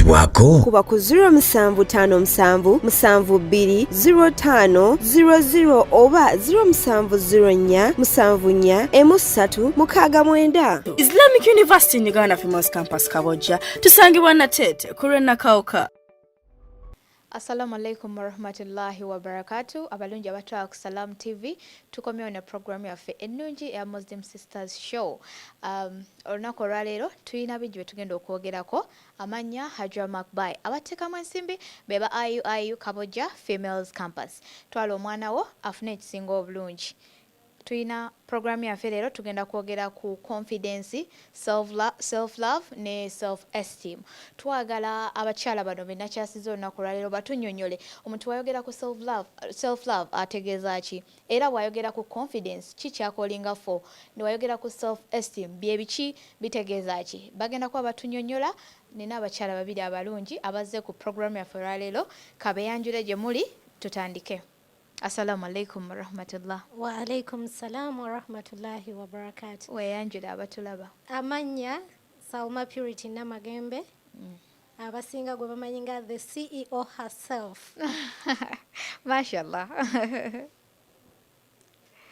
kwesibwako kuba ku 0757720500 oba 0704744369. Islamic University in Uganda Famous Campus Kabojja tusangibwa na Tete kurena kauka. Assalamu alaikum warahmatullahi wabarakatuh. Abalungi abatwa ku Salam TV tukomyewo ne program yaffe ennungi ya Muslim Sisters Show. Olunaku olwaleero tulina bijjo tugenda okwogerako. Amanya Hajra Makbai abateekamu ensimbi beba IU Kabojja Females Campus. Twala omwana wo afune ekisinga obulungi. Tuina program yaffe leero tugenda kwogera ku confidence, self-love ne self-esteem. Twagala abakyala bano benakyasiza olunaku lwaleero batunyonyole omuntu wayogera ku self-love ategeeza ki, era wayogera ku confidence ki kyakolinga fo, ne wayogera ku self-esteem bye biki bitegeeza ki. Bagenda kuba batunyonyola. Nina abakyala babiri abalungi abazze ku program yaffe olwaleero. Kabeyanjule gye muli tutandike. Assalamu alaikum warahmatullah. Wa alaikum salam wa rahmatullahi wa barakatuh. Weyanjula abatulaba. Amanya Salma Purity Namagembe. Abasinga gwe bamanyi nga the CEO herself. Mashallah.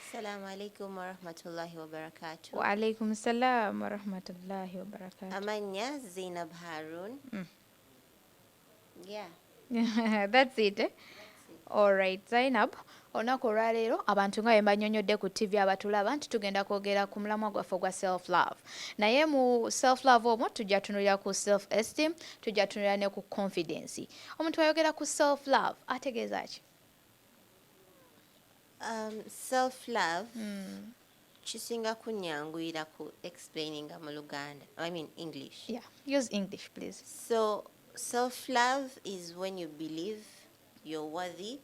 Assalamu alaikum wa rahmatullahi wa barakatuh. Wa alaikum salam wa rahmatullahi wa barakatuh. Amanya Zainab Harun. Yeah. That's it. Eh? All right, Zainab. Olunaku olwaleero abantu nga banyonyodde ku TV abatulaba nti tugenda kwogera ku mulamwa gwaffe gwa self-love. Naye mu self-love omwo tujja tunulira ku self-esteem, tujja tunulira ne ku confidence. Omuntu ayogera ku self-love ategeeza ki? Self-love kisinga kunyanguyira ku explaining mu Luganda. I mean English. Yeah, use English please. So self-love is when you believe you're worthy,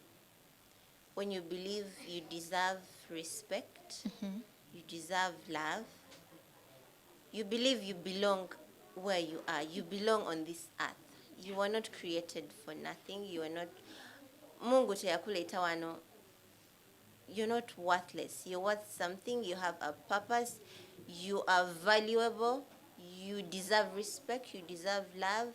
when you believe you deserve respect, you deserve love, you believe you belong where you are, you belong on this earth. You are not created for nothing, you are not Mungu teyakuleta wano. You're not worthless, you're worth something, you have a purpose, you are valuable, you deserve respect, you deserve love,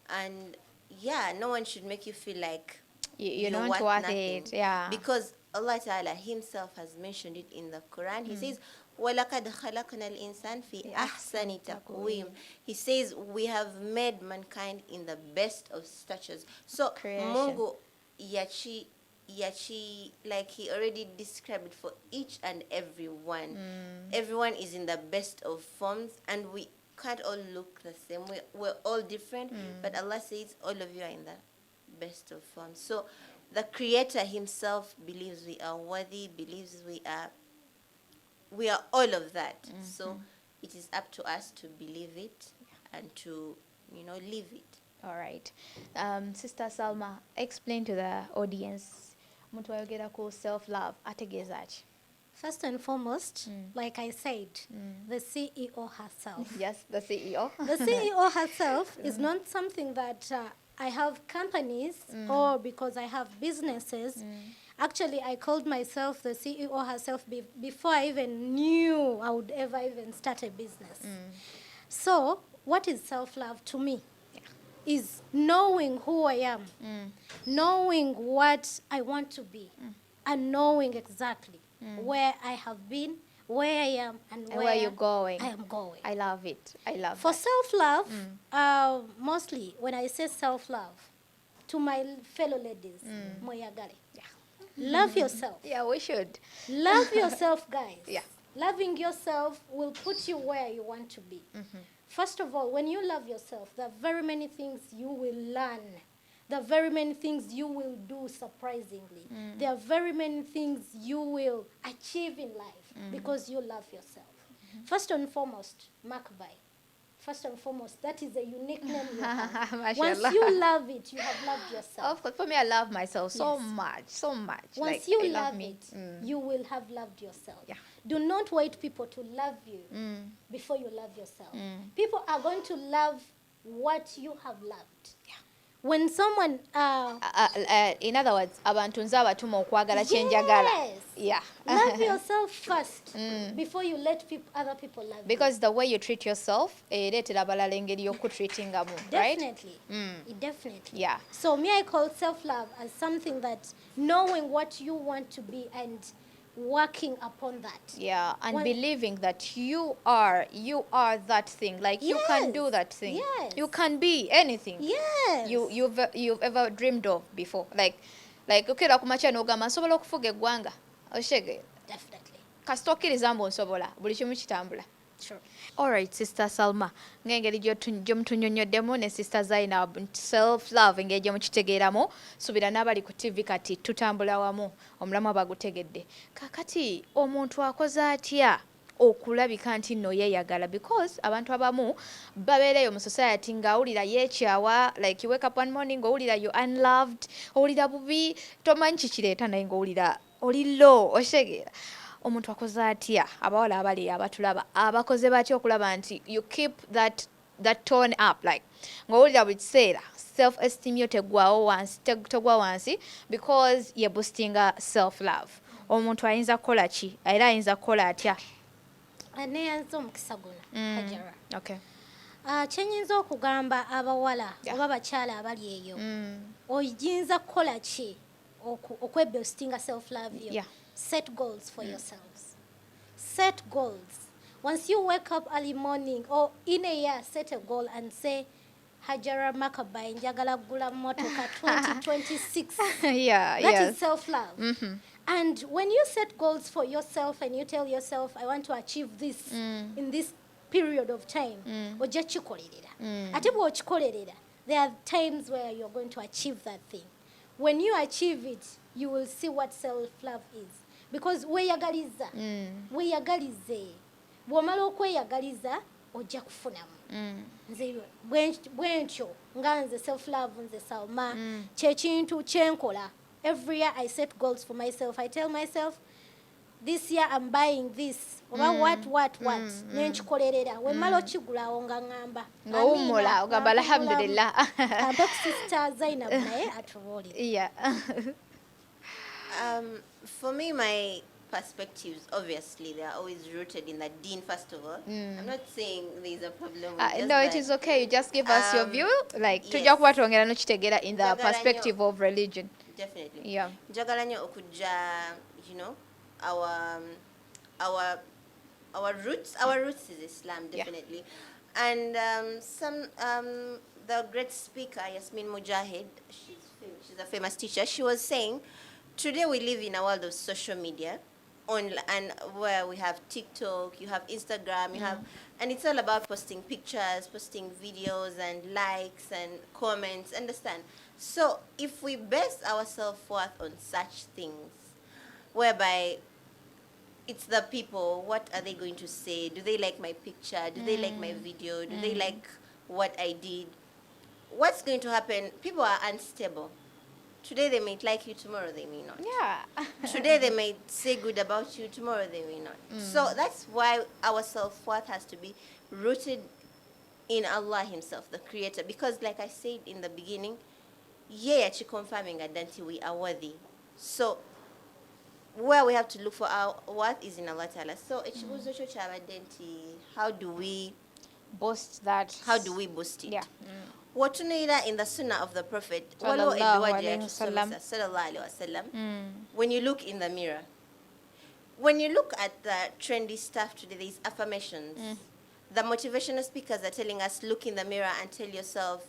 and yeah, no one should make you feel like you're not worth it. Yeah. Because Allah Ta'ala himself has mentioned it in the Quran. He says, وَلَقَدْ خَلَقْنَا الْإِنسَانَ فِي أَحْسَنِ تَقْوِيمٍ. He says, we have made mankind in the best of statures. So, Mungu yachi, like he already described it for each and every one. Everyone is in the best of forms, and we can't all look the same. We're all different, but Allah says all of you are in the best of forms. So the Creator himself believes we are worthy, believes we are all of that. So it is up to us to believe it and to live it. All right. Sister Salma, explain to the audience muntu ayogera ku self-love ategeeza ki? First and foremost, like I said, the CEO herself. Yes, the CEO. The CEO herself is not something that I have companies or because I have businesses. Actually, I called myself the CEO herself before I even knew I would ever even start a business. So, what is self-love to me? Is knowing who I am, knowing what I want to be, and knowing exactly where I have been, where I am, and where you're going. I am going. I love it. I love For that. self-love, mostly when I say self-love, to my fellow ladies, moyagale. Love yourself. Yeah, we should. Love yourself, guys. Yeah. Loving yourself will put you where you want to be. First of all, when you love yourself, there are very many things you will learn. There are very many things you will do surprisingly. There are very many things you will achieve in life because you love yourself. First and foremost, Makbai. First and foremost, that is a unique name you have. Once you love it, you have loved yourself. Of course, for me, I love myself so much, so much. Once you love it, you will have loved yourself. Yeah. Do not wait people to love you before you love yourself. People are going to love what you have loved. Yeah. when someone In other words, abantu nze abatuma okwagala kyenjagala. Yeah. Love yourself first before you let other people love Because the way you treat yourself, ereetera abalala engeri y'okutreatingamu, right? Definitely. Definitely. Yeah. So me, I call self-love as something that knowing what you want to be and working upon that. Yeah, and believing that you are that thing. Like you can do that thing. Yes. You can be anything. Yes. You've ever dreamed of before. Like okera kumacha n'ogamba nsobola okufuga eggwanga. Oshege. Definitely. Kasita okkiriza mbu nsobola buli kimu kitambula. Sure. Alright, Sister Salma, ng'engeri gy'omutunnyonnyoddemu ne Sister Zainab, self-love engeri gye mukitegeeramu, suubira n'abali ku TV kati tutambula wamu, omulamwa bagutegedde. Kaakati omuntu akoze atya okulabika nti nno yeeyagala? Because abantu abamu babeereyo mu society ng'awulira yeekyawa, like you wake up one morning ng'owulira you unloved, owulira bubi, tomanyi kikireeta naye ng'owulira oli low, oshegeera. Omuntu akoze atya, abawala abali abatulaba abakoze batya okulaba nti you keep that tone up, like ng'owulira buli kiseera self esteem yo tegwa wansi because ye boostinga self love. Omuntu ayinza kukola ki era ayinza kukola atya? Aneyanza omukisa guno Hajara. Okay. Kyenyinza okugamba abawala oba bakyala abali eyo, oyinza kukola ki okweboostinga self love yo? Yeah. Set goals for yourselves. Set goals. Once you wake up early morning or in a year, set a goal and say, Hajara Makabai, njagala gula motoka 2026. That is self-love. And when you set goals for yourself and you tell yourself, I want to achieve this in this period of time, ojja kikolerera. Ate bw'okikolerera, there are times where you're going to achieve that thing. When you achieve it, you will see what self-love is. Because weeyagaliza, weeyagalize. Bw'omala okweyagaliza, ojja kufunamu. Nze bwentyo nga nze self-love nze Salma, kyekintu kyenkola. Every year I set goals for myself. I tell myself, this year I'm buying this. Oba what. Nenkikolerera. Wemala okigulawo nga ngamba. Ng'owummula ogamba alhamdulillah. Kampe ku Sister Zainab naye atubuulire. Yeah. For me, my perspectives, obviously, they are always rooted in the deen, first of all. I'm not saying there's a problem with just No, it that. is okay. You just give us your view. Like, yes. tujja kuba twongera n'okitegeera in the Njagala perspective of religion. Definitely. Yeah. Njagala nnyo okujja, you know, our roots. Our roots is Islam, definitely. And the great speaker, Yasmin Mujahid, she's a famous teacher. She was saying, today we live in a world of social media, and where we have TikTok, you have Instagram, you have, and it's all about posting pictures, posting videos, and likes and comments. Understand? So if we base our self-worth on such things, whereby it's the people, what are they going to say? Do they like my picture? Do they like my video? Do they like what I did? What's going to happen? People are unstable. Today they might like you, tomorrow they may not. Yeah. Today they might say good about you, tomorrow they may not. So that's why our self-worth has to be rooted in Allah Himself, the Creator. Because like I said in the beginning, confirming that we are worthy. So where we have to look for our worth is in Allah Ta'ala. So how do we Boast that. How do we boost it? Yeah. Watunaira in the Sunnah of the Prophet, Sallallahu alayhi wasallam, when you look in the mirror, when you look at the trendy stuff today, these affirmations, the motivational speakers are telling us, look in the mirror and tell yourself,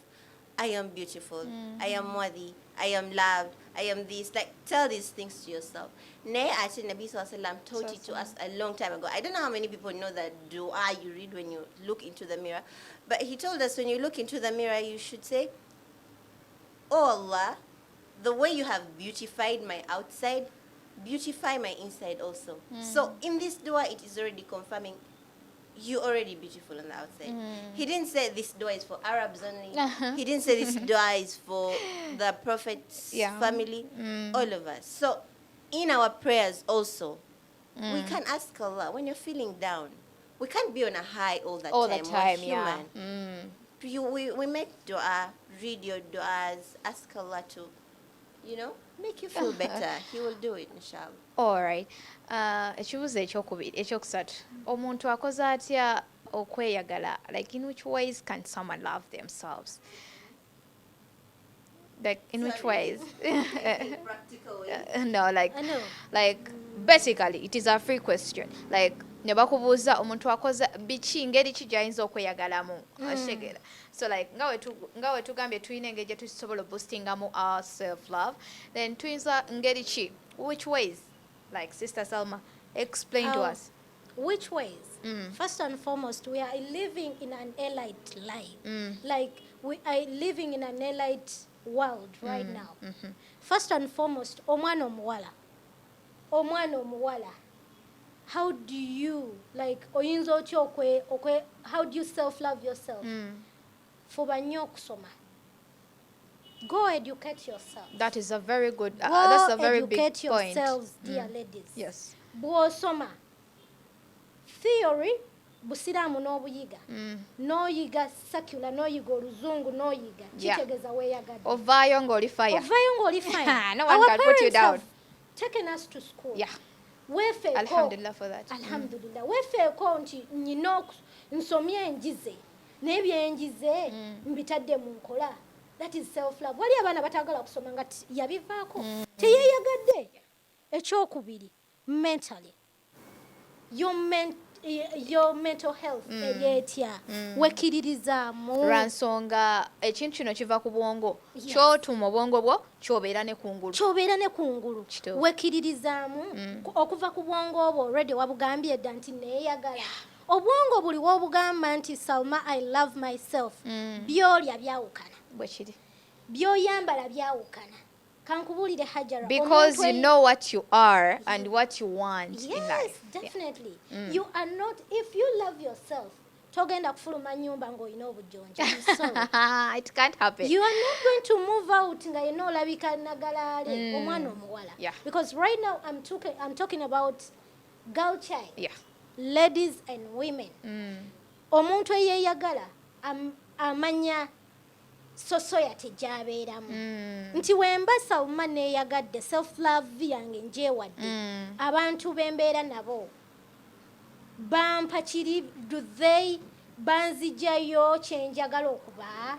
I am beautiful, I am worthy, I am loved, I am this. Like, tell these things to yourself. Nay, I said Nabi Sallallahu Alaihi Wasallam taught it to us a long time ago. I don't know how many people know that dua you read when you look into the mirror. But he told us when you look into the mirror, you should say, Oh Allah, the way you have beautified my outside, beautify my inside also. So in this dua, it is already confirming you're already beautiful on the outside. He didn't say this dua is for Arabs only. He didn't say this dua is for the Prophet's family, all of us. So in our prayers also, we can ask Allah when you're feeling down. We can't be on a high all the time. All the time, We're human. we make dua, read your duas, ask Allah to, make you feel better. He will do it, inshallah. Alright. Ekibuuzo ekyokusatu. Omuntu akoze atya okweyagala? Like, in which ways can someone love themselves? Like, in which ways? Practical ways. No, I know. like basically it is a free question. Like, ne bakubuuza omuntu akoze biki, ngeri ki gy'ayinza okweyagalamu. Ashegera. So like nga we tugambye tulina engeri gye tusobola boostingamu our self love, then tuyinza ngeri ki, which ways? Like, Sister Salma, explain to us. Which ways? First and foremost, we are living in an elite life. Like, we are living in an elite world right now. First and foremost, omwana omuwala. How do you, like, oyinza otya how do you self-love yourself? Fuba nnyo okusoma. Go educate yourself. That is a very good, Go that's a very big educate point. yourselves, dear ladies. Yes. Bw'osoma theory, busiraamu n'obuyiga, n'oyiga secular, n'oyiga oluzungu, n'oyiga kitegeeza weeyagadde. Ovaayo ng'oli fire. No one Our can put you parents down. have taken us to school. Yeah. Weefeeko. Alhamdulillah for that. Alhamdulillah. Weefeeko nti nnina nsomye enjize n'ebyenjize mbitadde mu nkola. That is self-love. Wali abaana batagala kusoma nga yabivaako. Teyeeyagadde. Ekyokubiri, mentally. Your mental health eyeetya wekkiririzaamu. Lwansonga ekintu kino kiva ku bwongo. Ky'otuma obwongo bwo ky'obeera ne kungulu. Kituufu. Wekkiririzaamu okuva ku bwongo obwo already wabugambye edda nti neeyagala. Obwongo buli w'obugamba nti Salma, I love myself. By'olya byawukana. Bwe kiri. By'oyambala byawukana. Kankubulire Hajara. Because you know what you are and what you want in life. Yes, definitely. You are not, if you love yourself, togenda kufuluma nyumba ng'olina obujjonja. I'm sorry. It can't happen. You are not going to move out nga yenna olabika nagalaale omwana omuwala. Yeah. Because right now I'm talking about girl child. Yeah. Ladies and women. Omuntu eyeeyagala amanya society gy'abeeramu. Nti wemba Salma neeyagadde self-love yange njeewadde. Abantu bembeera nabo bampa kiri, do they banzijayo kyenjagala okuba?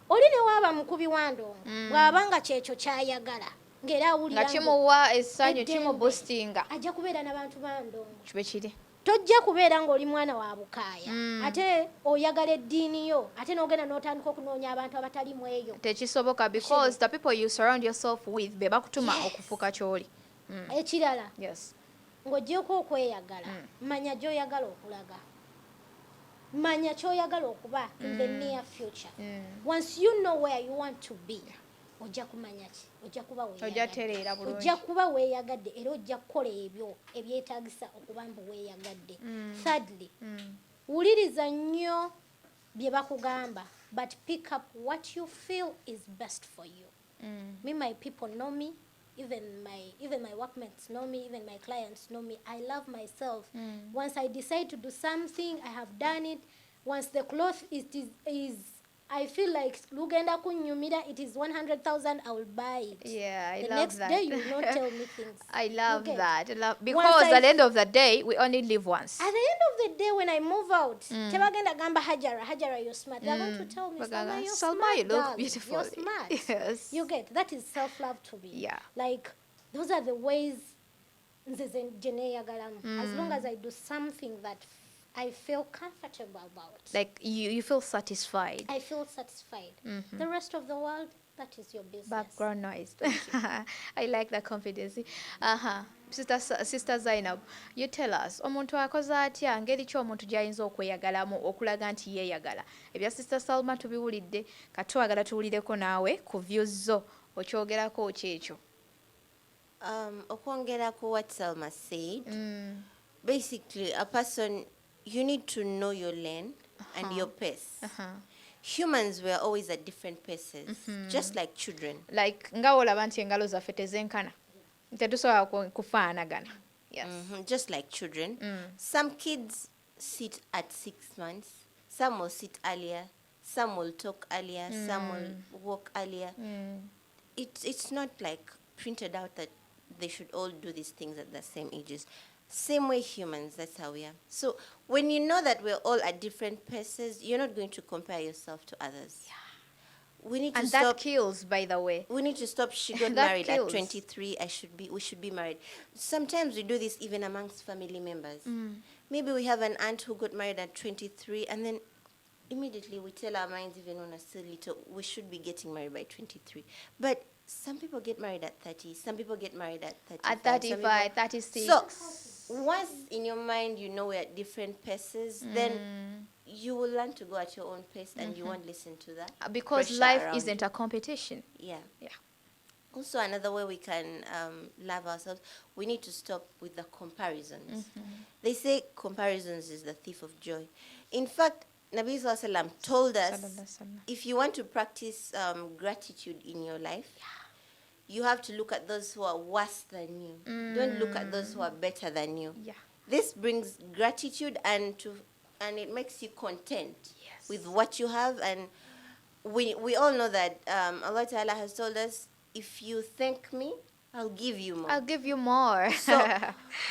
Oli ne waaba mukubi wa ndongo bw'aba nga kyekyo ky'ayagala ng'era awulira nga kimuwa essanyu kimuboostinga, ajja kubeera n'abantu ba ndongo. kibe kiri. Tojja kubeera ng'oli mwana wa bukaaya ate oyagala eddiini yo ate n'ogenda n'otandika okunoonya abantu abatali mu eyo. Tekisoboka, because the people you surround yourself with be bakutuma okufuuka ky'oli. Ekirala, Yes. ng'oggyeko okweyagala, manya gy'oyagala okulaga. Manya ky'oyagala okuba in the near future. Once you know where you want to be, ojja kumanya ki? Ojja kuba Ojatereera bulungi. ojja kuba weeyagadde era ojja kukola ebyo ebyetaagisa okuba mbu weeyagadde. Thirdly, wuliriza nnyo bye bakugamba, but pick up what you feel is best for you. Me, my people know me. Even my workmates know me, even my clients know me. I love myself. Once I decide to do something, I have done it. Once the cloth is I feel like lugenda kunyumira, it is 100,000, I will buy it. Yeah, I the love next that. day you will not tell me things. I love Okay. that. Because at the end of the day, we only live once. At the end of the day, when I move out, tebagenda gamba Hajara, you're smart. They're going to tell me, Salma, you're Salma, smart, you look darling. beautiful. You're smart. Yes. You get, that is self-love to me. Yeah. Like, those are the ways nze gye neeyagalamu. As long as I do something that I feel comfortable about. Like you feel satisfied. I feel satisfied. The rest of the world, that is your business. Background noise. I like that confidence. Sister Zainab, you tell us, omuntu akoze atya, ngeri ki omuntu gy'ayinza okweyagalamu okulaga nti yeeyagala? Ebya Sister Salma tubiwulidde, katwagala tuwulireko naawe ku views zo okyogerako kyekyo. Okwongerako what Salma said, basically a person, you need to know your lane and your pace. Humans were always at different paces, just like children. Like nga olaba nti engalo zaffe tezenkana, tetusobola kufaanagana. Yes. Just like children. Some kids sit at 6 months, some will sit earlier, Some will talk earlier, some will walk earlier. It's not like printed out that they should all do these things at the same ages. Same way humans, that's how we are. So when you know that we're all at different paces, you're not going to compare yourself to others. Yeah. We need to And stop. that kills, by the way. We need to stop. She got That married kills. at 23. We should be married. Sometimes we do this even amongst family members. Maybe we have an aunt who got married at 23, and then immediately we tell our minds, even when we're still little, we should be getting married by 23. But some people get married at 30. Some people get married at 35. At 35, 36. So once in your mind you know we're at different paces, then you will learn to go at your own pace, and you won't listen to that. Because pressure life around isn't you. a competition. Yeah. Yeah. Also, another way we can love ourselves, we need to stop with the comparisons. They say comparisons is the thief of joy. In fact, Nabi Sallallahu Alaihi Wasallam told us, if you want to practice gratitude in your life, you have to look at those who are worse than you. Don't look at those who are better than you. Yeah. This brings gratitude, and it makes you content with what you have. And we all know that Allah Ta'ala has told us, if you thank me, I'll give you more. I'll give you more. So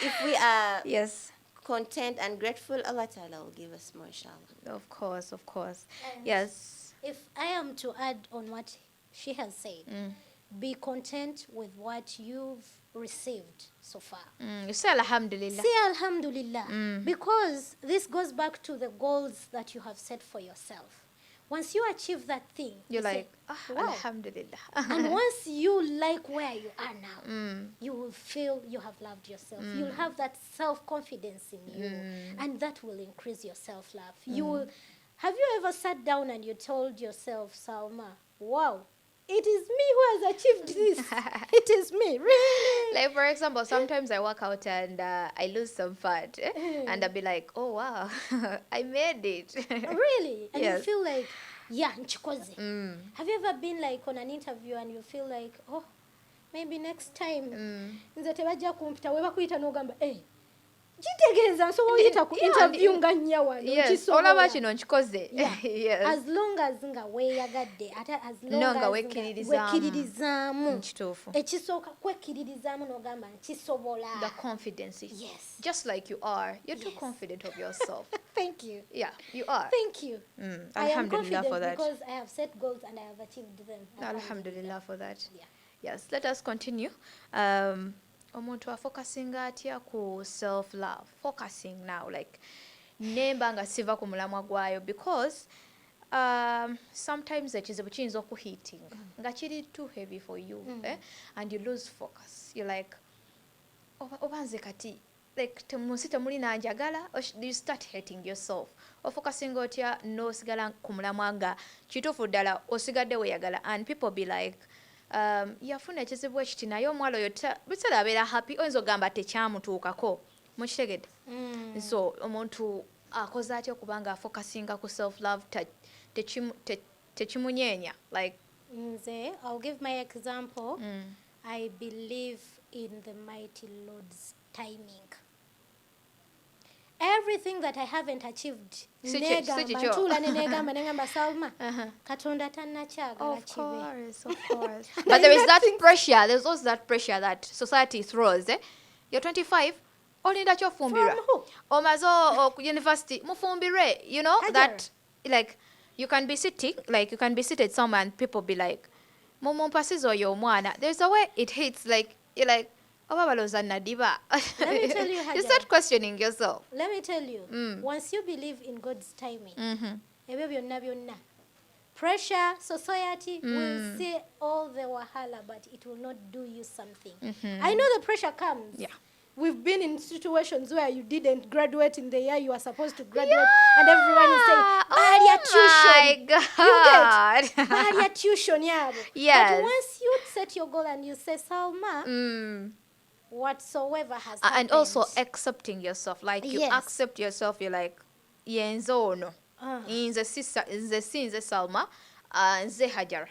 if we are yes. content and grateful, Allah Ta'ala will give us more, inshallah. Of course, of course. And Yes. if I am to add on what she has said, be content with what you've received so far. You say Alhamdulillah. Say Alhamdulillah, because this goes back to the goals that you have set for yourself. Once you achieve that thing, You're you say, like, wow. Alhamdulillah. And once you like where you are now, you will feel you have loved yourself. You'll have that self-confidence in you, and that will increase your self-love. You will. Have you ever sat down and you told yourself, Salma, wow, it is me who has achieved this. It is me, really. Like, for example, sometimes I work out and I lose some fat, and I'll be like, oh, wow, I made it. Really? And Yes. you feel like, yeah, nchikoze. Have you ever been like on an interview and you feel like, oh, maybe next time, nze tebajja kumpita we bakuyita n'ogamba, kitegeeza nsobola oyita ku interview nga nnya wano Yes, olaba kino nkikoze. Yes. as long as nga weeyagadde ate as long No, nga as wekkiririzaamu. wekkiririzaamu Kituufu. ekisooka kwekkiririzaamu n'ogamba nkisobola. The confidence. Yes. Just like you are. You're too Yes. confident of yourself. Thank you. Yeah, you are. Thank you. I am Alhamdulillah confident for that. because I have set goals and I have achieved them. Alhamdulillah for that. Yeah. Yes, let us continue. Omuntu afocusinga atya ku self-love. Focusing now, like, nemba nga siva ku mulamwa gwayo, because sometimes ekizibu kiyinza okuhitinga nga kiri too heavy for you, and you lose focus. You're like, oba nze kati, like, munsi temuli nanjagala, or you start hating yourself. Ofocusinga otya n'osigala ku mulamwa nga kituufu ddala osigadde weeyagala, and people be like, yafuna ekizibu ekiti naye omuwala oyo bisala abeera happy, oyinza ogamba tekyamutuukako. Mukitegedde? So omuntu akoze atya okubanga afocusinga ku self-love tekimunyeenya? Like, Nze, I'll give my example. I believe in the mighty Lord's timing. Everything that I haven't achieved, ntula negamba negamba Salma, Katonda tannakyagala of kibe. course, of course. But there is that pressure. There's also that pressure that society throws. You're 25. Olinda kyofumbirwa. From who? Omaze ku university mufumbirwe. You know Hajar. that, like, you can be seated somewhere and people be like, mumpasize oyo omwana. There's a way it hits, like, you're like, oba balooza nadiba. Let me tell you, You Hajar. start questioning yourself. Let me tell you, once you believe in God's timing, ebyo byonna byonna, pressure, society will say all the wahala, but it will not do you something. I know the pressure comes. Yeah. We've been in situations where you didn't graduate in the year you were supposed to graduate, and everyone is saying, "Balia tuition." God. You get Balia tuition, yeah. Yes. But once you set your goal and you say, Salma, whatsoever has happened. And also accepting yourself, like, you Yes. accept yourself. You're like, yenze ono, nze sinze Salma, nze Hajara,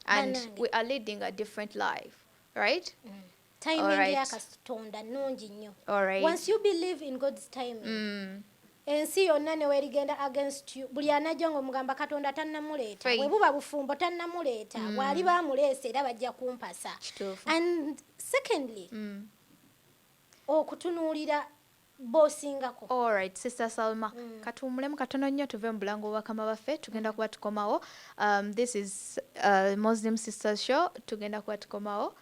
and Banange. we are leading a different life, right? Timing Alright. ya Katonda nungi nnyo. All right. Once you believe in God's timing, ensi yonna ne weerigenda against you buli anajja ng'omugamba katonda tannamuleeta bwe buba bufumbo tannamuleeta bw'ali baamuleese era bajja kumpasa. And secondly okutunuulira b'osingako. Alright, Sister Salma, katuwummulemu katono nnyo tuve mu bulango bw'abakama baffe tugenda kuba tukomawo. This is Muslim Sisters Show, tugenda kuba tukomawo.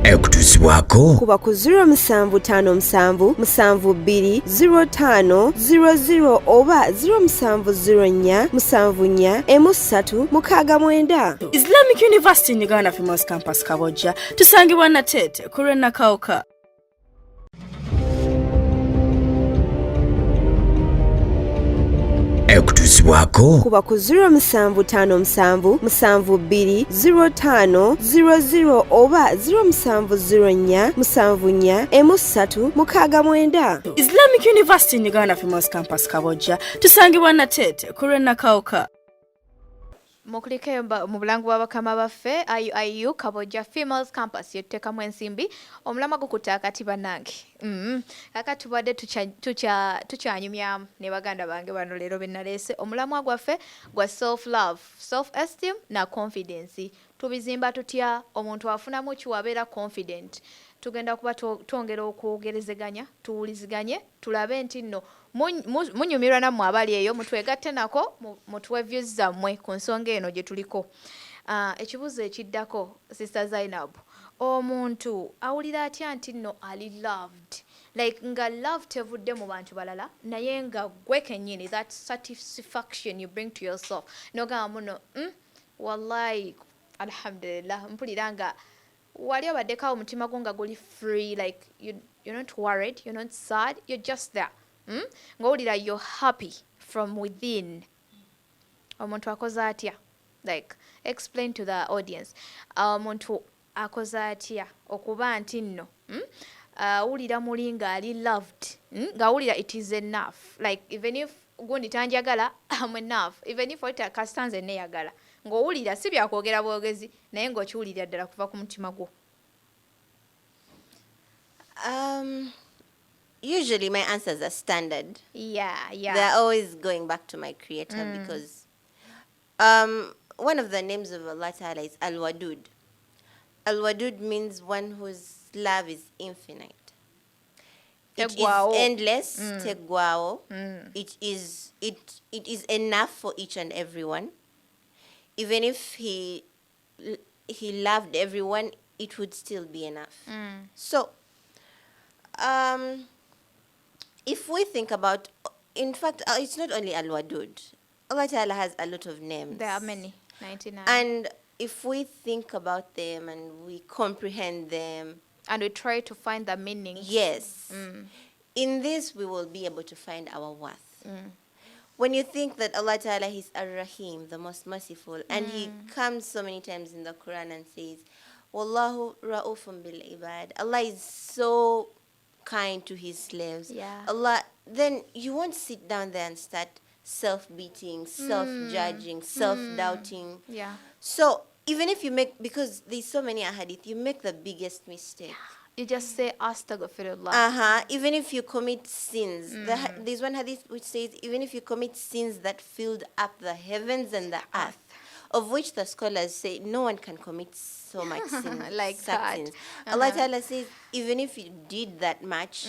Ekutuusibwako kuba ku 0757720500 oba 0704741369. Islamic University in Uganda Females Campus Kabojja tusangibwa Natete ku Nakawuka. Ekutuusibwako kuba ku 0757720500 oba 0704741369. Islamic University in Uganda Females Campus Kabojja tusangibwa Natete ku Nakawuka. Mukulikeyo mu bulango bw'abakama baffe IU Kabojja Females Campus yettekamu ensimbi omulama gukuta akati bannange. Kaka tubadde tukyanyumyamu ne baganda bange bano leero bennaleese omulamwa gwaffe gwa self love, self esteem na confidence. Tubizimba tutya omuntu afunamu kiwabeera confident. Tugenda kuba twongera okwogerezeganya tuwuliziganye tulabe nti nno munyumirwa nammwe abali eyo mutwegatte nako mutuwe views zammwe ku nsonga eno gye tuliko. Ekibuzo ekiddako Sister Zainab, omuntu awulira atya nti nno ali loved, like nga love tevudde mu bantu balala naye nga gwe kennyini, that satisfaction you bring to yourself nogamba muno wallahi alhamdulillah mpulira nga wali obaddeko omutima gwo nga guli free, like you're not worried, you're not sad, you're just there. Ng'owulira you're happy from within. Omuntu akoze atya? Like explain to the audience. Omuntu akoze atya okuba nti nno awulira muli nga ali loved, ng'awulira it is enough, like even if gundi tanjagala I'm enough, even if oyita kastanze neyagala ng'owulira si byakwogera bwogezi naye ng'okiwulira ddala kuva ku mutima gwo. Usually my answers are standard. Yeah. They're always going back to my creator because one of the names of Allah Ta'ala is Al-Wadud. Al-Wadud means one whose love is infinite. It is endless. Tegwao. It is enough for each and everyone. Even if he loved everyone, it would still be enough. So, if we think about, in fact, it's not only Al-Wadud. Allah Ta'ala has a lot of names. There are many, 99. And if we think about them and we comprehend them, and we try to find the meaning. Yes. In this, we will be able to find our worth. When you think that Allah Ta'ala is Ar-Rahim, the most merciful, and He comes so many times in the Quran and says, Wallahu ra'ufun bil ibad. Allah is so kind to His slaves. Yeah. Allah, then you won't sit down there and start self-beating, self-judging, self-doubting. Yeah. So even if you make, because there's so many ahadith, you make the biggest mistake. You just say astaghfirullah. Even if you commit sins. There's one hadith which says, even if you commit sins that filled up the heavens and the earth, of which the scholars say no one can commit so much sin, like such that. sins. Allah Ta'ala says, even if you did that much,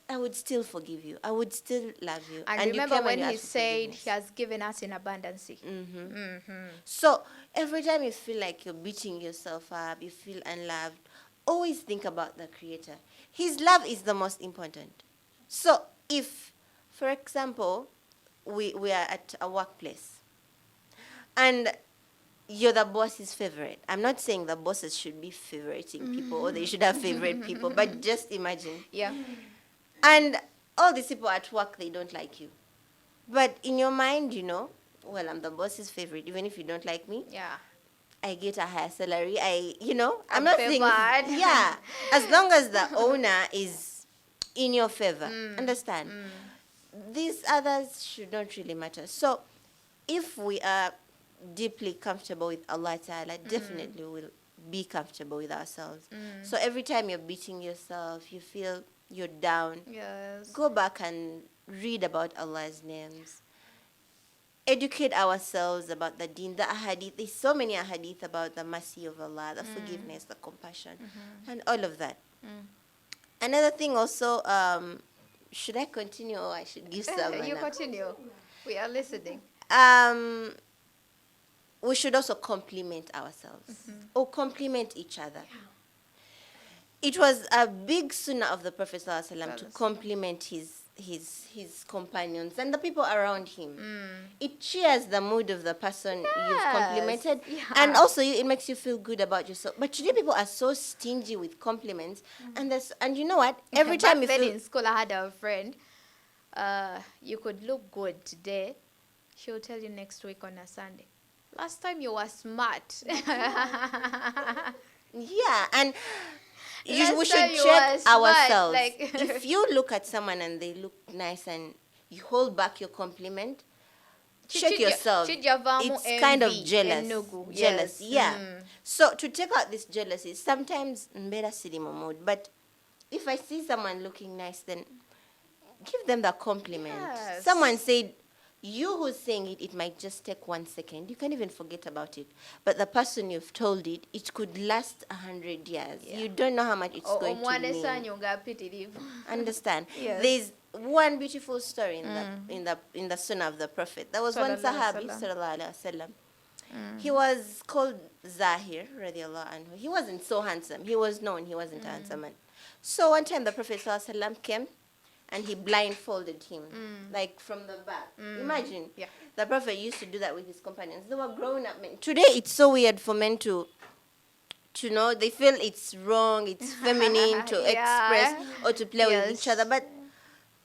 I would still forgive you. I would still love you. And you remember came when you He asked for said forgiveness. He has given us in abundance. So every time you feel like you're beating yourself up, you feel unloved, always think about the Creator. His love is the most important. So if, for example, we are at a workplace and you're the boss's favorite. I'm not saying the bosses should be favoriting people or they should have favorite people, but just imagine. Yeah. And all these people at work, they don't like you. But in your mind, you know, well, I'm the boss's favorite. Even if you don't like me, Yeah. I get a higher salary. I'm I'm not saying, favored. yeah, as long as the owner is in your favor, understand? These others should not really matter. So if we are deeply comfortable with Allah Ta'ala, definitely we'll be comfortable with ourselves. So every time you're beating yourself, you feel you're down, Yes. go back and read about Allah's names. Educate ourselves about the deen, the ahadith. There's so many ahadith about the mercy of Allah, the forgiveness, the compassion, and all of that. Another thing also, should I continue or I should give some? You continue. We are listening. We should also compliment ourselves or compliment each other. It was a big sunnah of the Prophet ﷺ to compliment his companions and the people around him. It cheers the mood of the person you've complimented, and also it makes you feel good about yourself. But today people are so stingy with compliments, and you know what? Every time you Back then feel in school, I had a friend. You could look good today. She'll tell you next week on a Sunday. Last time you were smart. yeah, and we Last should time you check were smart, ourselves. like- If you look at someone and they look nice and you hold back your compliment, check yourself. It's kind of jealous. Jealous, Yes. yeah. So to take out this jealousy, sometimes mbera siri mu mood, but if I see someone looking nice, then give them the compliment. Yes. Someone said, you who's saying it, it might just take 1 second. You can even forget about it. But the person you've told it, it could last 100 years. You don't know how much it's going to mean. Understand? Yes. There's one beautiful story in the sunnah of the Prophet. There was one Sallallahu Sahabi, alaihi sallallahu alaihi wasallam. He was called Zahir, radiallahu anhu. He wasn't so handsome. He was known he wasn't a handsome man. So one time the Prophet sallallahu alaihi wasallam came and he blindfolded him, like from the back. Imagine, the Prophet used to do that with his companions. They were grown-up men. Today, it's so weird for men to know, they feel it's wrong, it's feminine to express or to play with each other. But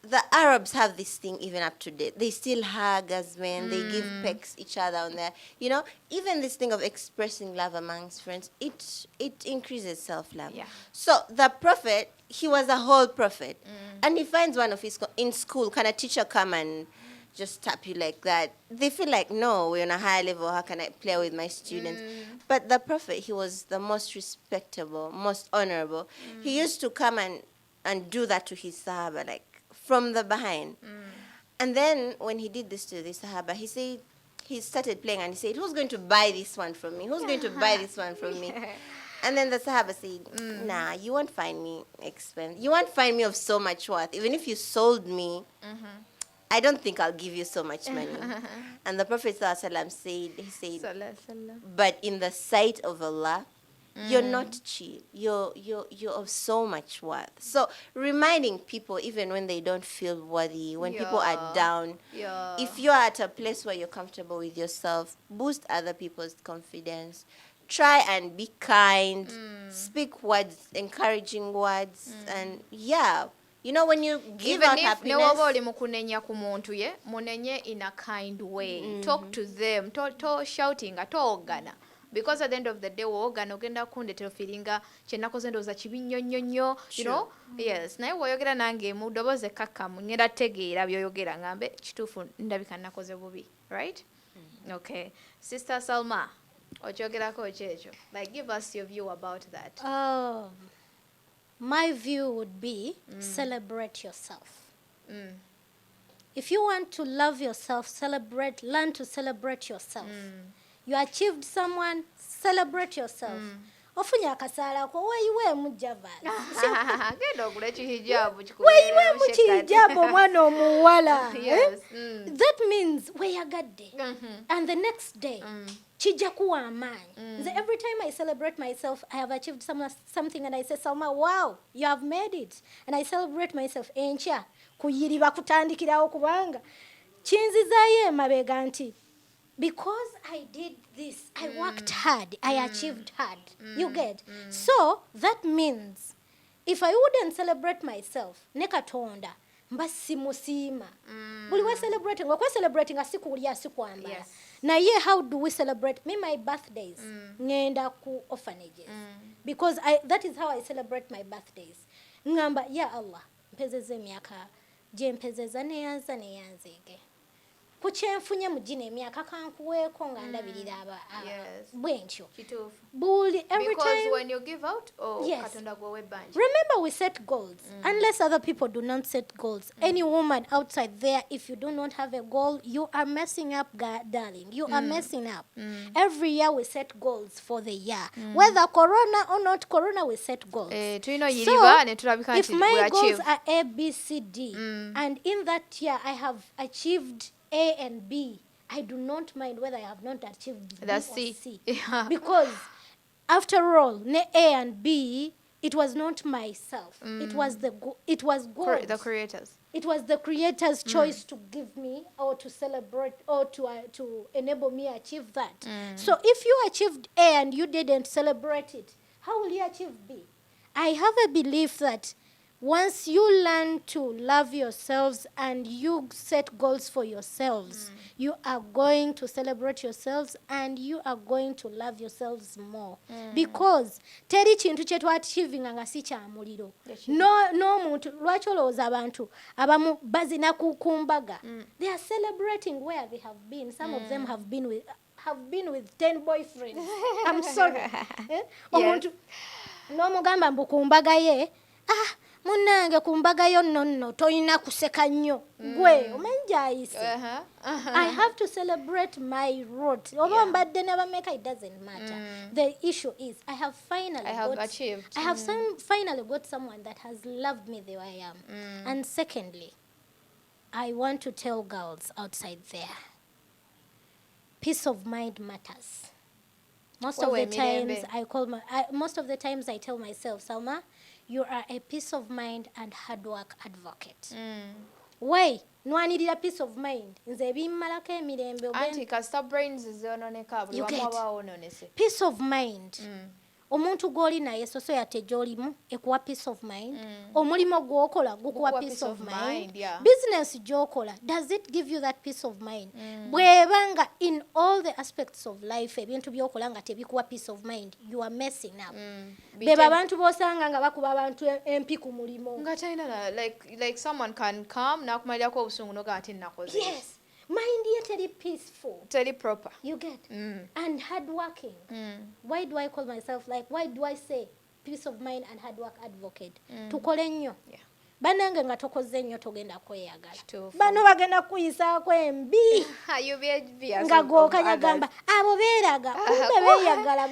the Arabs have this thing even up to date. They still hug as men. They give pecks each other on there. You know, even this thing of expressing love amongst friends, it increases self-love. Yeah. So the Prophet, he was a whole prophet. And he finds one of his, in school, can a teacher come and just tap you like that? They feel like, no, we're on a high level. How can I play with my students? But the Prophet, he was the most respectable, most honorable. He used to come and do that to his Sahaba, like, from the behind. And then when he did this to the Sahaba, he started playing and he said, who's going to buy this one from me? Who's going to buy this one from me? And then the Sahaba said, nah, you won't find me expensive. You won't find me of so much worth. Even if you sold me, I don't think I'll give you so much money. And the Prophet ﷺ said, but in the sight of Allah, you're not cheap. You're of so much worth. So reminding people, even when they don't feel worthy, when people are down, if you're at a place where you're comfortable with yourself, boost other people's confidence. Try and be kind. Speak words, encouraging words, and you know, when you give out happiness. Munenye in a kind way. Talk to them. To shouting, atogana. Because at the end of the day, woogana ogenda kundetera feelinga kyenakoze ndowooza kibi nnyo, you know. Yes, naye bw'oyogera nange mu ddoboozi ekkakkamu ngenda tegeera by'oyogera ngambe kituufu ndabika nakoze bubi, right? Okay. Sister Salma, okyogerako kyekyo. Like, give us your view about that. My view would be celebrate yourself. If you want to love yourself, learn to celebrate yourself. You achieved someone, celebrate yourself. Ofunye akasaala ko weeyiweemu javaala. Genda ogule kihijabu Weeyiweemu kihijabu omwana omuwala. Yes. That means weeyagadde. And the next day, kijja kuwa amaanyi. Every time I celebrate myself, I have achieved something and I say, Salma, wow, you have made it. And I celebrate myself. Enkya, kuyiriba kutandikirawo kubanga. Kinzizaayo emabega nti, because I did this, I worked hard, I achieved hard. You get? So that means if I wouldn't celebrate myself, ne Katonda mba simusiima. Buli we celebrating, we celebrating asikulya asikwambala. Yes. Naye how do we celebrate? Me, my birthdays, ngenda ku orphanages. Because that is how I celebrate my birthdays. Ngamba, ya Allah, mpezeze emyaka gye mpezeza neyanza neyanzeege. ku kyenfunye mu gino emyaka kankuweeko nga ndabirira bwentyo buli every because time when you give out yes. katonda gwowe ebbanja. Remember, we set goals. Unless other people do not set goals. Any woman outside there, if you do not have a goal, you are messing up, darling. You are messing up. Every year we set goals for the year. Whether corona or not corona, we set goals. So, if my goals are A, B, C, D, and in that year I have achieved A and B, I do not mind whether I have not achieved B or C. Because after all, A and B, it was not myself. It was it was God. The creators. It was the creator's choice to give me or to celebrate or to enable me achieve that. So if you achieved A and you didn't celebrate it, how will you achieve B? I have a belief that once you learn to love yourselves and you set goals for yourselves, you are going to celebrate yourselves and you are going to love yourselves more. Because teri kintu kye twachievinga nga si kya muliro. No muntu lwaki olowooza abantu abamu bazina kumbaga. They are celebrating where they have been. Some of them have been with 10 boyfriends. I'm sorry. Omuntu n'omugamba mbu kumbaga ye munange kumbaga yo nonno toyina kuseka nnyo gwe omenjayise. I have to celebrate my road. Oba mbadde n'abameka, it doesn't matter. The issue is I have finally got someone that has loved me the way I am. And secondly, I want to tell girls outside there, peace of mind matters. Most of the times I tell myself, Salma, you are a peace of mind and hard work advocate. Why? Nwanirira peace of mind. Nze bimmalako emirembe. Anti kasita brains zononeka buli wamu abaawo ononese. Peace of mind. Omuntu gw'oli naye soso yate gy'olimu ekuwa peace of mind. Omulimo gw'okola gukuwa peace of mind. Business gy'okola, does it give you that peace of mind? Bwebanga in all the aspects of life ebintu by'okola nga tebikuwa peace of mind, you are messing up. Beba abantu bosanga nga bakuba abantu empi ku mulimo. Nga China like someone can come nakumalirako obusungu noga ati nakoze. Yes. Mind ye teri peaceful. Teri proper. You get? And hardworking. Why do I call myself why do I say peace of mind and hard work advocate? Tukole nnyo. Banange nga tokoze nnyo togenda kweyagala. Bano bagenda kuyisaako embi. Nga gw'okanyagamba abo beeraga kumbe beeyagala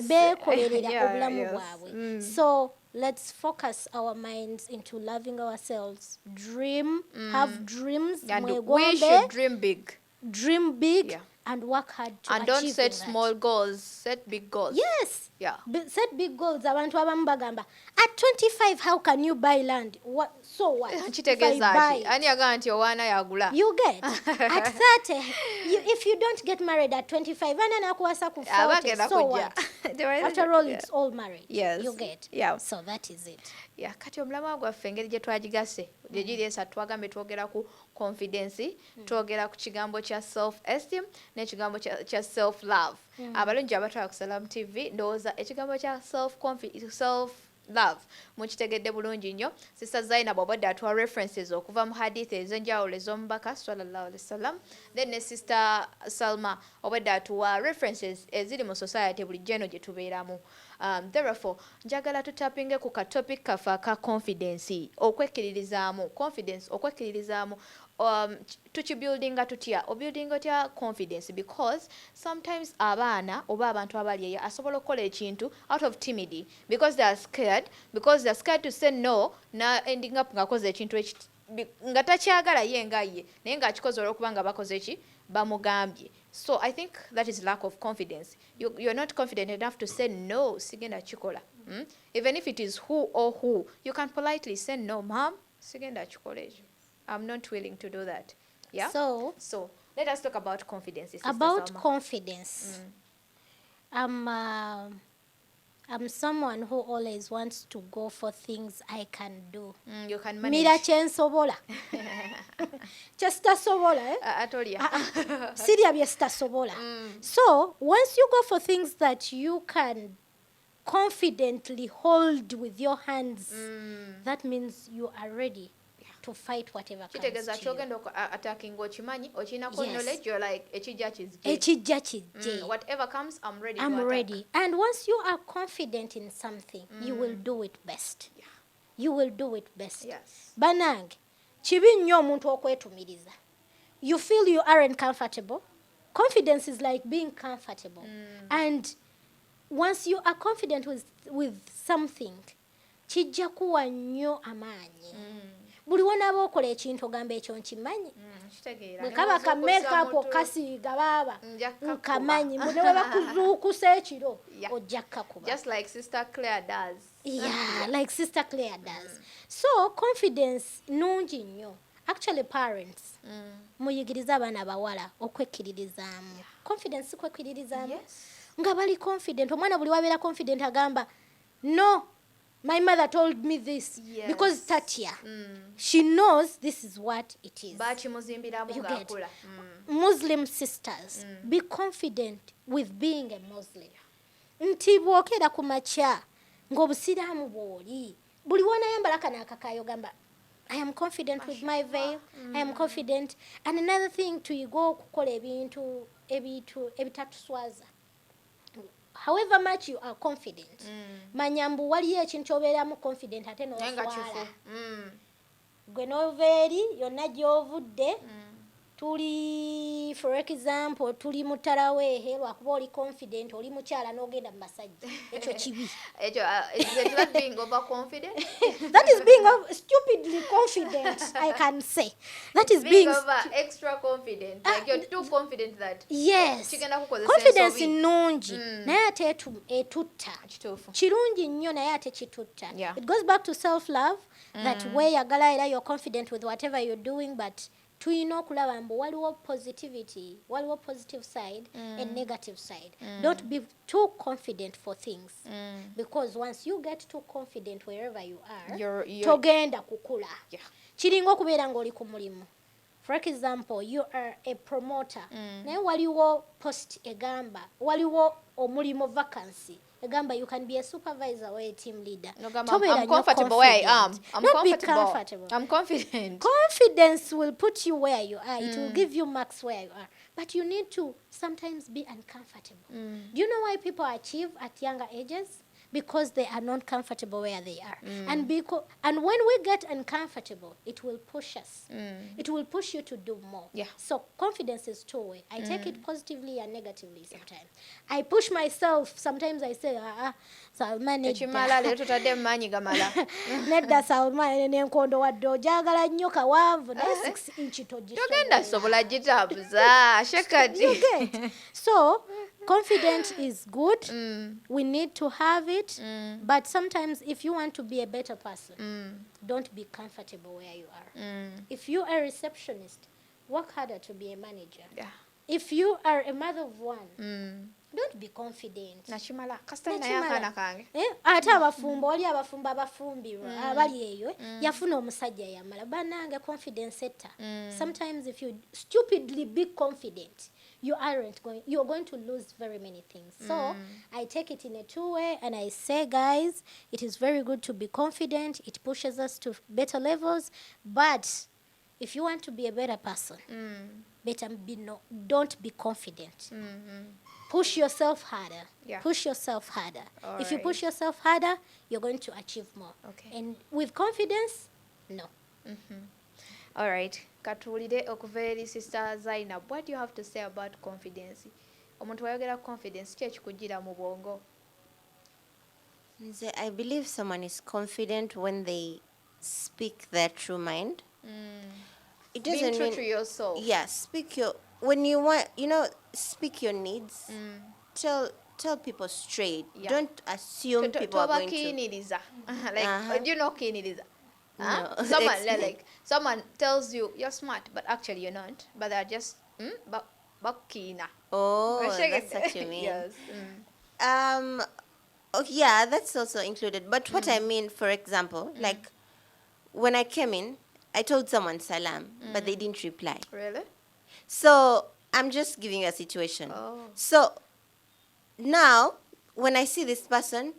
beekolerera obulamu bwabwe. So let's focus our minds into loving ourselves. Dream, have dreams. And we should dream big. Dream big and work hard to achieve and don't set that. small goals, set big goals. Yes. Yeah. Set big goals. Abantu abamu bagamba, at 25, how can you buy land? What? So what? Kitegeeza ati ani agamba nti owaana yagula. You get. At 30, if you don't get married at 25, ana nakuwasa ku 40, so what? After all, it's all marriage. Yes. You get. Yeah. So that is it. Yeah, kati omulama gwaffe engeri gye twagigase gye giri esatu twagambe twogera ku confidence, twogera ku kigambo kya self esteem n'ekigambo kya self love. Abalungi abatwala ku Salam TV ndowooza ekigambo kya self love mukitegedde bulungi nnyo. Sister Zainab obadde atuwa references okuva mu hadith ez'enjawulo ez'omubaka sallallahu alaihi wasallam. Then ne Sister Salma obadde atuwa references eziri mu society bulijjo eno gye tubeeramu. Therefore njagala tutapinge ku ka topic kafa ka confidence, okwekkiririzaamu. Confidence, okwekkiririzaamu. Tukibuildinga tutya, obuilding otya confidence, because sometimes abaana oba abantu abali eyo asobola okukola ekintu out of timidity because they are scared to say no na ending up ngakoze ekintu nga takyagala ye nga ye naye ng'akikoze olw'okuba nga bakoze eki bamugambye. So I think that is lack of confidence. You're not confident enough to say no, sigenda kikola. Even if it is who, you can politely say no, mom, sigenda kikola ekyo. I'm not willing to do that. Yeah. So let us talk about confidence. About confidence. I'm someone who always wants to go for things I can do. You can manage. Mira kyensobola. Kyesitasobola, Siria byesitasobola. So once you go for things that you can confidently hold with your hands, that means you are ready to fight whatever comes kitegeeza to you. kyogenda attacking okimanyi okinako Yes. knowledge you're like ekijja kizje Ekijja kijje. whatever comes I'm ready I'm to attack. ready. And once you are confident in something, you will do it best. Yeah. You will do it best. Yes. Banange, kibi nnyo omuntu okwetumiriza. You feel you aren't comfortable. Confidence is like being comfortable. And once you are confident with something, kijja kuwa nnyo amaanyi. Buli wanaaba okola ekintu ogamba ekyo nkimanyi. Kitegeera Bwe kaba ka make-up okasiiga baaba nkamanyi. Ne bwe bakuzuukusa ekiro Yeah. ojja kkakuba. just like Sister Claire does. Yeah, like Sister Claire does. So confidence nungi nnyo. Actually parents, muyigiriza abaana bawala okwekkiririzaamu. Confidence kwekkiririzaamu. Yes. Nga bali confident. Omwana buli wabeera confident agamba, no, my mother told me this. Yes. Because Tatia, she knows this is what it is. Bakimuzimbiramu You get. ng'akula. Muslim sisters, be confident with being a Muslim. Nti bw'okeera ku makya ng'obusiraamu bw'oli buli wanayambala kano akakaayo gamba I am confident with my veil. I am confident. And another thing, tuyiga okukola ebintu ebitatuswaza. However much you are confident, manya mbu waliyo ekintu kyobeeramu confident ate n'oswala. Gwe n'ova eri yonna gy'ovudde tuli for example tuli mu taraweehe lwakuba oli confident oli mukyala n'ogenda mu basajja ekyo kibi. Is that being overconfident? That is being stupidly confident, I can say. That is being being over extra confident. Like you're too confident that yes. kigenda kukozesa Confidence ensobi. nungi naye ate etutta. Kituufu. Kirungi nnyo naye ate kitutta. Yeah. It goes back to self-love, that weeyagala era you're confident with whatever you're doing, but tuyina okulaba mbu waliwo positivity, waliwo positive side and negative side. Don't be too confident for things, because once you get too confident wherever you are, You're- togenda kukula. Yeah. Kiringa okubeera ng'oli ku mulimu. For example, you are a promoter. Naye waliwo post egamba, waliwo omulimu vacancy egamba you can be a supervisor or a team leader. No, Gamba, Tobeera I'm nnyo comfortable where I am. confident. I'm Don't be comfortable. comfortable. I'm confident. Confidence will put you where you are. It will give you marks where you are. But you need to sometimes be uncomfortable. Do you know why people achieve at younger ages? Because they are not comfortable where they are. And when we get uncomfortable, it will push us. It will push you to do more. Yeah. So confidence is two-way. I take it positively and negatively sometimes. I push myself. Sometimes I say, Salman, Tekimala leero tutadde mu maanyi gamala. nedda Salman n'enkondo wadde ojagala nnyo kawanvu naye 6 inch Togenda sobola gitabuza. Shekati. You get. So confidence is good. We need to have it. But sometimes if you want to be a better person, don't be comfortable where you are. If you are a receptionist, work harder to be a manager. Yeah. If you are a mother of one, don't be confident. Nakimala. Kasita naye akaana kange. Ate abafumbo oli abafumbo abafumbirwa abali eyo yafuna omusajja yamala banange confidence etta. Sometimes if you stupidly be confident, you're going to lose very many things. So I take it in a two-way and I say, guys, it is very good to be confident. It pushes us to better levels. But if you want to be a better person, don't be confident. Push yourself harder. Yeah. Push yourself harder. All If you right. push yourself harder, you're going to achieve more. Okay. And with confidence, no. All right. Katuulire okuva eri Sister Zainab. What do you have to say about confidence? Omuntu wayogera confidence ki ekikugira mu bwongo? I believe someone is confident when they speak their true mind. It Being doesn't true mean to yourself. yeah, when you want, speak your needs. Tell people straight. Yeah. Don't assume people are going to. Tobakiiniriza. Like, do you know kiiniriza? No. Someone tells you you're smart, but actually you're not. But they're just bakiina. Oh, that's what you mean. Yes. Okay, yeah, that's also included. But what I mean, for example, like when I came in, I told someone salam, but they didn't reply. Really? So I'm just giving you a situation. Oh. So now, when I see this person,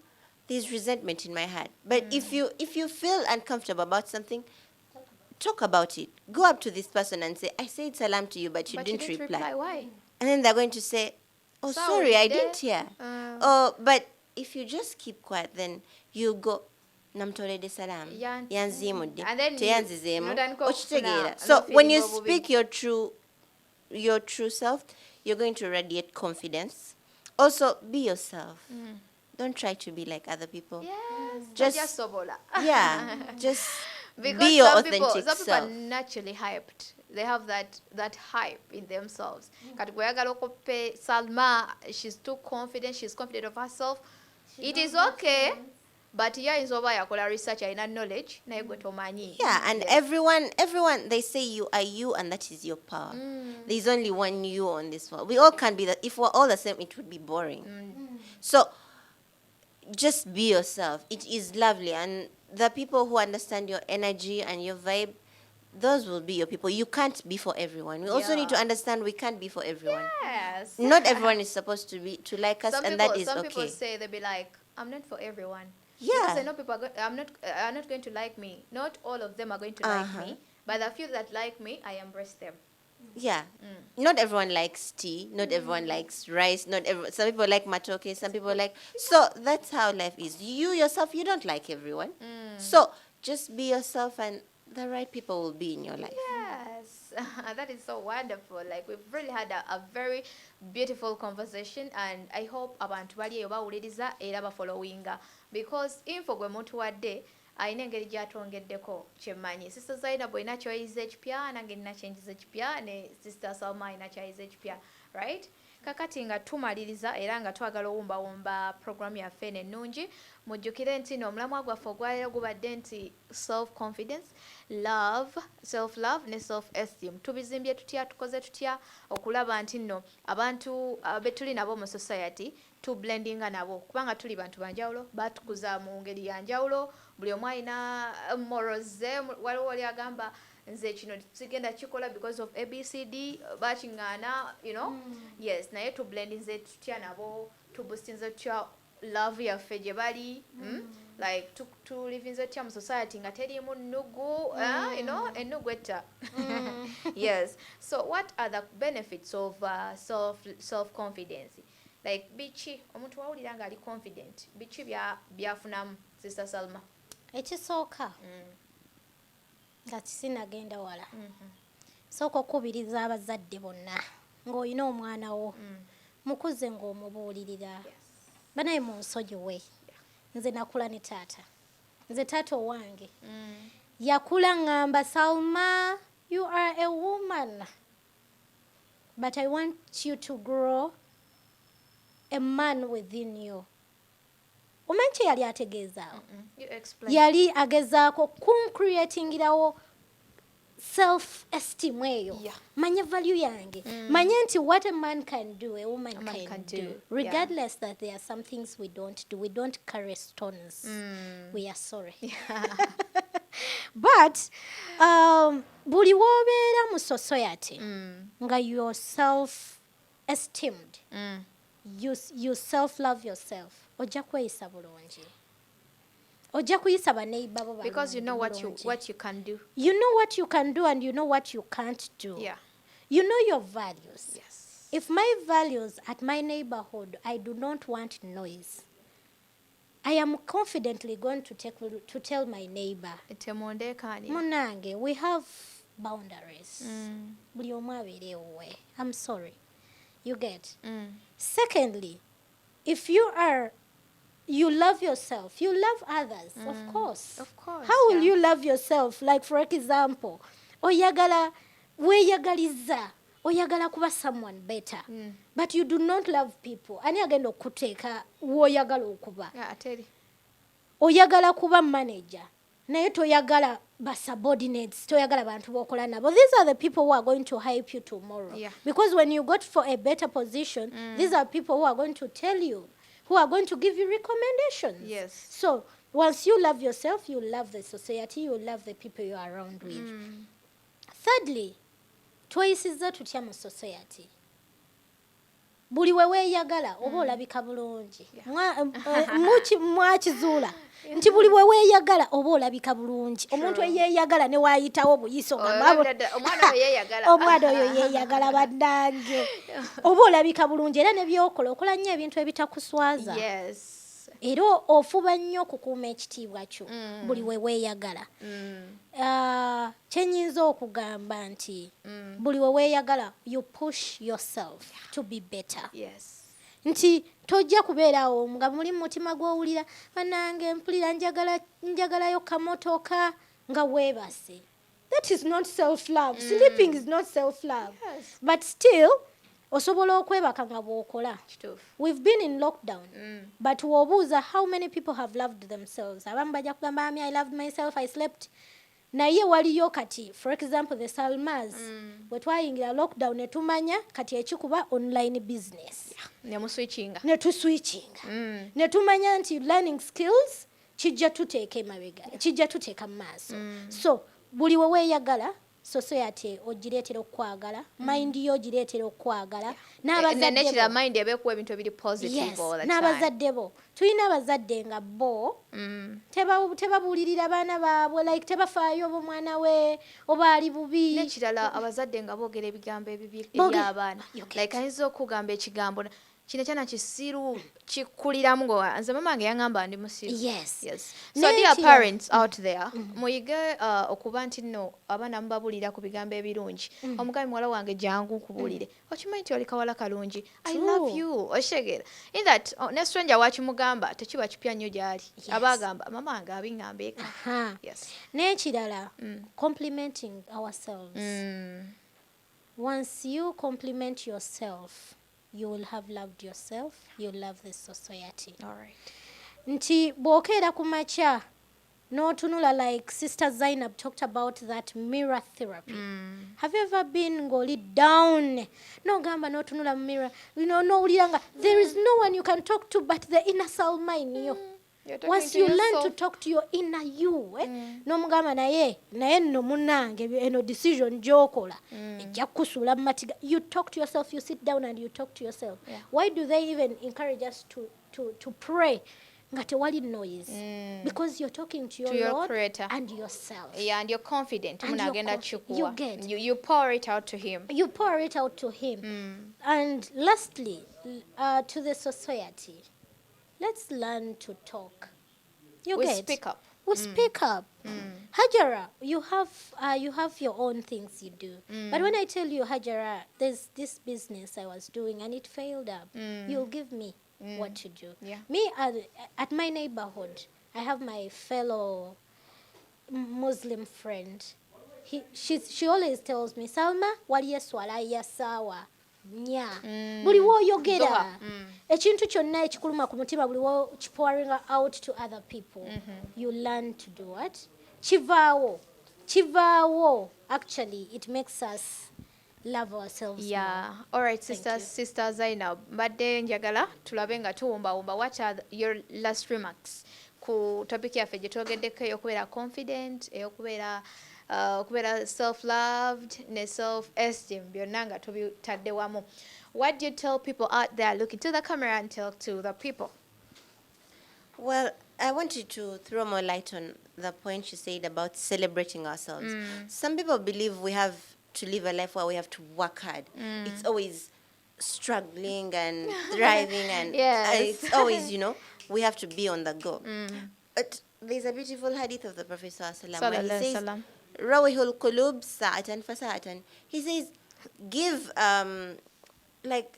there's resentment in my heart. But if you feel uncomfortable about something, talk about it. Go up to this person and say, I said salam to you, but you didn't reply. Why? And then they're going to say, oh, sorry, I didn't hear. Oh, but if you just keep quiet, then you go, namtolede salam, yanzimudde, teyanzizemu, okitegeera. So when you speak your true self, you're going to radiate confidence. Also, be yourself. Don't try to be like other people. Yes. Just because be your some people self. are naturally hyped. They have that hype in themselves. Kati gweyagala okope Salma, she's too confident, she's confident of herself. It is okay. But yeah, is over yakola research ina knowledge naye gwe tomanyi. Yeah, and everyone they say you are you and that is your power. There's only one you on this world. We all can be that. If we're all the same, it would be boring. So just be yourself. It is lovely, and the people who understand your energy and your vibe, those will be your people. You can't be for everyone. We also need to understand we can't be for everyone. Yes. Not everyone is supposed to like us, and that is some okay. People say they'll be like, I'm not for everyone. Yeah. Because I know people are not going to like me. Not all of them are going to like me, but the few that like me, I embrace them. Yeah. Not everyone likes tea. Not everyone likes rice. Some people like matoke. Some people like. So that's how life is. You yourself, you don't like everyone. So just be yourself, and the right people will be in your life. Yes, that is so wonderful. Like, we've really had a very beautiful conversation, and I hope abantu bali bawuliriza era bafollowinga, because info gwe mutuwadde ayina engeri gy'atongeddeko kyemmanyi. Sister Zainab alina kyoyiza ekipya, nange nina kyenjiza ekipya, ne Sister Salma alina kyoyiza ekipya, right? Kakati nga tumaliriza era nga twagala owumbawumba programu yaffe ennungi, mujjukire nti n'omulamwa gwaffe ogwaleero gubadde nti self-confidence, self-love ne self-esteem. Tubizimbye tutya, tukoze tutya okulaba nti nno abantu betuli nabo mu society tublendinga nabo, kubanga tuli bantu banjawulo, batukuza mu ngeri yanjawulo, buli omu alina morals ze. Waliwo oli agamba nze kino sigenda kikola because of ABCD, bakiŋŋaana, yes, naye tublendinze tutya nabo, tuboostinze tutya love yaffe gye bali, like tulivinze tutya mu society nga teriimu nnugu, ennugu etta. Yes. So what are the benefits of self-confidence? Like, biki omuntu wawulira nga ali confident, biki byafunamu, Sister Salma? Ekisooka nga kisinagenda wala, sooka okubiriza abazadde bonna ng'olina omwana wo, mukuze ng'omubuulirira, banaye mu nsogi we. Nze nakula ne taata, nze taata owange yakula ngamba, Salma, you are a woman, but I want you to grow a man within you. Omanyi kye yali ategeezaawo? Yali agezaako kuncreatingirawo self-esteem eyo. Manye value yange. Manye nti what a man can do, a woman can do. Regardless that there are some things we don't do. We don't carry stones. We are sorry. But buli w'obeera mu society nga you self-esteemed, you self-love yourself, ojja kweyisa bulungi. Ojja kuyisa baneighbor bo, because you know what you can do. You know what you can do, and you know what you can't do. Yeah. You know your values. Yes. If my values at my neighborhood, I do not want noise, I am confidently going to tell my neighbor, Munange, we have boundaries. Buli omu abeere ewuwe. I'm sorry. You get? Secondly, if you love yourself, you love others, of course. Of course. How will you love yourself? Like, for example, oyagala kuba someone better, but you do not love people. Ani agenda okuteeka woyagala okuba? Oyagala kuba manager, naye toyagala ba subordinates, toyagala bantu bokola nabo. These are the people who are going to hype you tomorrow. Yeah. Because when you got for a better position, these are people who are going to tell you, who are going to give you recommendations. Yes. So once you love yourself, you love the society, you love the people you are around with. Thirdly, twayisiza tutya mu society. buli we weeyagala oba olabika bulungi. Mwakizuula nti buli we weeyagala oba olabika bulungi. Omuntu eyeeyagala ne waayitawo buyiso omwana oyo yeeyagala bannange oba olabika bulungi era ne byokola okola nnyo ebintu ebitakuswaza. Era ofuba nnyo okukuuma ekitiibwa kyo buli we weeyagala. Kyenyinza okugamba nti buli we weeyagala you push yourself to be better. Nti tojja kubeerawo nga muli mutima gw'owulira bannange mpulira njagalayo kamotoka nga weebase. That is not self-love. Sleeping is not self-love. But still, osobola okwebaka nga bw'okola. We've been in lockdown. But wobuuza how many people have loved themselves. Abamu bajja kugamba I loved myself, I slept. Naye waliyo kati, for example, the Salmas, bwe twayingira lockdown ne tumanya kati ekikuba online business. Ne tuswitchinga. Ne tumanya nti learning skills kijja tuteeka emabega, kijja tuteeka mu maaso. So, buli we weeyagala, society ogireetera okwagala, mind yo ogireetera okwagala. N'abazadde bo. Tulina abazadde nga bo tebabuulirira baana baabwe, like tebafaayo omwana we oba ali bubi. N'ekirala abazadde nga boogera ebigambo ebibi eri abaana. Like ayinza okugamba ekigambo kino kyana kisiru kikuliramu ngo nze mama wange yaŋŋamba ndi musiru. Yes. So dear parents out there, muyige okuba nti nno abaana mubabulira ku bigambo ebirungi. Omugabi muwala wange jangu nkubuulire. Okimanyi nti oli kawala kalungi. I love you. Oshegera. In that, ne stranger wakimugamba tekiba kipya nnyo gy'ali. Aba agamba mama wange abiŋŋamba eka. N'ekirala, complimenting ourselves. Once you compliment yourself, you will have loved yourself, you'll love the society. All right. Nti bw'okeera ku makya n'otunula like Sister Zainab talked about that mirror therapy. Have you ever been ng'oli down? N'ogamba n'otunula mu mirror, n'owulira nga there is no one you can talk to but the inner Salma in you. Once you learn to talk to your inner you, n'omugamba naye nno munnange eno decision gy'okola ejja kukusuula mu matiga. You talk to yourself, you sit down and you talk to yourself. Why do they even encourage us to pray nga tewali noise? Because you're talking to your Lord Creator and yourself. And you're confident. You get. You pour it out to Him. You pour it out to Him. And lastly, to the society, let's learn to talk. We speak up. We speak up. Hajara, you have your own things you do. But when I tell you, Hajara, there's this business I was doing and it failed up, you'll give me what to do. Me, at my neighborhood, I have my fellow Muslim friend. She always tells me, Salma, waliye swala ya sawa. Buli w'oyogera ekintu kyonna ekikuluma ku mutima buli pouring out to other people, you learn to do what? Kivaawo. Actually, it makes us love ourselves more. All right, Sister Zainab, mbadde njagala tulabe nga tuwumbawumba. What are your last remarks ku topic yaffe gye twogeddeko ey'okubeera confident, ey'okubeera self-loved ne self-esteem byonna nga tubitadde wamu? What do you tell people out there? Look into the camera and tell to the people. Well, I wanted to throw more light on the point you said about celebrating ourselves. Some people believe we have to live a life where we have to work hard. It's always struggling and thriving and it's always, we have to be on the go. But there's a beautiful hadith of the Prophet ﷺ where he says, Rawihul Qulub sa'atan fa sa'atan. He says, give,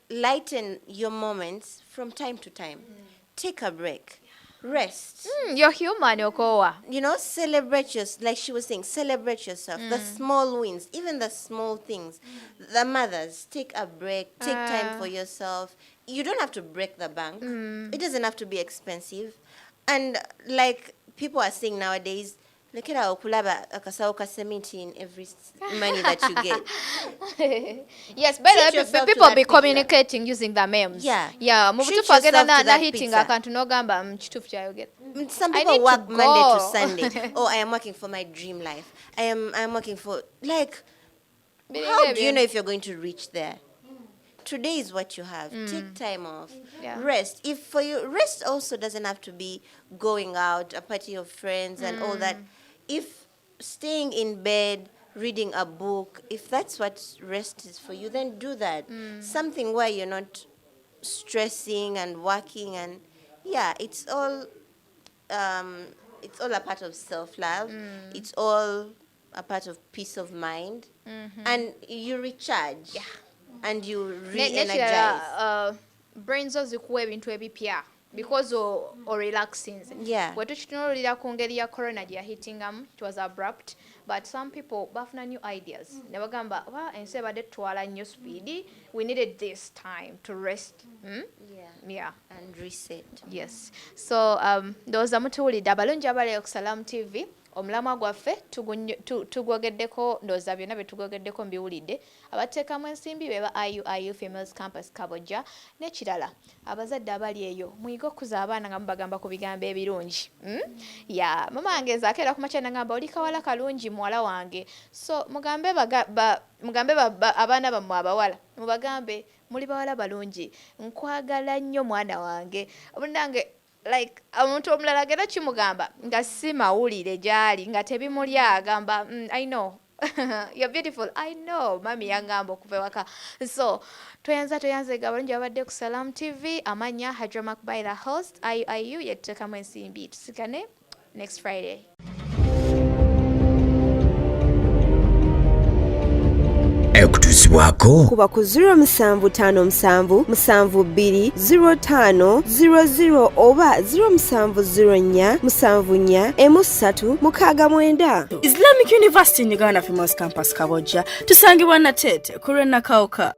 lighten your moments from time to time. Take a break. Rest. You're human, Okowa. Celebrate yourself. Like she was saying, celebrate yourself. The small wins, even the small things. The mothers, take a break. Take time for yourself. You don't have to break the bank. It doesn't have to be expensive. And like people are saying nowadays, lekera okulaba akasawo ka cement in every money that you get. Yes, but people be communicating using the memes. Mu butuufu agenda na hitting akantu n'ogamba kituufu kyayogera. Some people work Monday to Sunday. Oh, I am working for my dream life. I am working for, how do you know if you're going to reach there? today is what you have. Take time off. Yeah. Rest. If for you, rest also doesn't have to be going out, a party of friends and all that. If staying in bed, reading a book, if that's what rest is for you, then do that. Something where you're not stressing and working, and it's all a part of self-love. It's all a part of peace of mind, and you recharge, and you re-energize. Brain zo zikuwa ebintu ebipya because o relaxing. Bwe tukitunulira ku ngeri ya corona gye yahitingamu, it was abrupt, but some people bafuna new ideas. Ne bagamba, ensi ebadde tutwala nnyo speed, we needed this time to rest. And reset. Yes. So ndowooza mutuwulidde abalungi abali ku Salam TV. Omulamwa gwaffe tugwogeddeko, ndowooza byonna bye tugwogeddeko mbiwulidde. Abateekamu ensimbi be ba IU Females Campus Kabojja n'ekirala abazadde abali eyo muyiga okuza abaana nga mubagamba ku bigambo ebirungi. Mama wange ezaako era ku makya nagamba oli kawala kalungi muwala wange. So mugambe abaana bammwe abawala mubagambe muli bawala balungi, nkwagala nnyo mwana wange. Obunange like omuntu omulala agenda kimugamba nga si mawulire gyali nga tebimuli agamba I know you're beautiful, I know mami yangamba okuva ewaka. So toyanze gabalungi abadde ku Salam TV. Amanya Hajra Makbaila host, IU yetuteekamu ensimbi. Tusikane next Friday. Ekutuzibwako kuba ku 0757 72 0500 oba 0704 74 369. Islamic University in Uganda Females Campus Kabojja tusangibwa na Tete ku Nakawuka.